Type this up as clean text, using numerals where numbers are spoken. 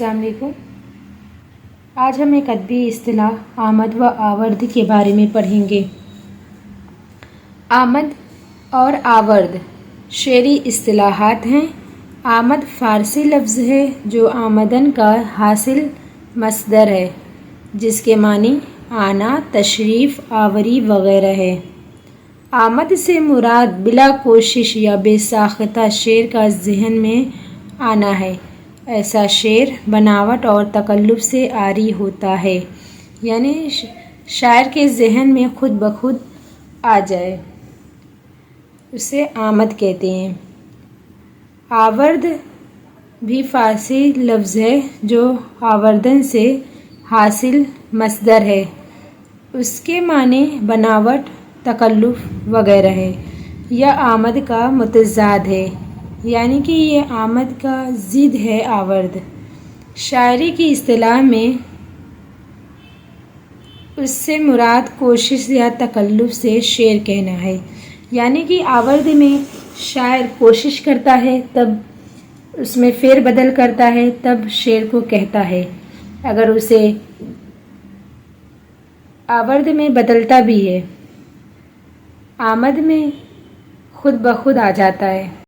अस्सलाम वालेकुम। आज हम एक अदबी इस्तिलाह आमद व आवर्द के बारे में पढ़ेंगे। आमद और आवर्द शेरी इस्तिलाहात हैं। आमद फ़ारसी लफ्ज़ है जो आमदन का हासिल मस्दर है, जिसके मानी आना, तशरीफ़, आवरी वग़ैरह है। आमद से मुराद बिला कोशिश या बेसाख्ता शेर का ज़हन में आना है। ऐसा शेर बनावट और तकल्लुफ़ से आरी होता है, यानी शायर के ज़हन में खुद ब खुद आ जाए, उसे आमद कहते हैं। आवर्द भी फ़ारसी लफ्ज़ है जो आवर्दन से हासिल मस्दर है, उसके माने बनावट, तकल्लुफ़ वग़ैरह है। यह आमद का मुतज़ाद है, यानी कि ये आमद का ज़िद है आवर्द। शायरी की इस्तिलाह में उससे मुराद कोशिश या तकल्लुफ़ से शेर कहना है, यानी कि आवर्द में शायर कोशिश करता है, तब उसमें फेर बदल करता है, तब शेर को कहता है। अगर उसे आवर्द में बदलता भी है, आमद में खुद ब खुद आ जाता है।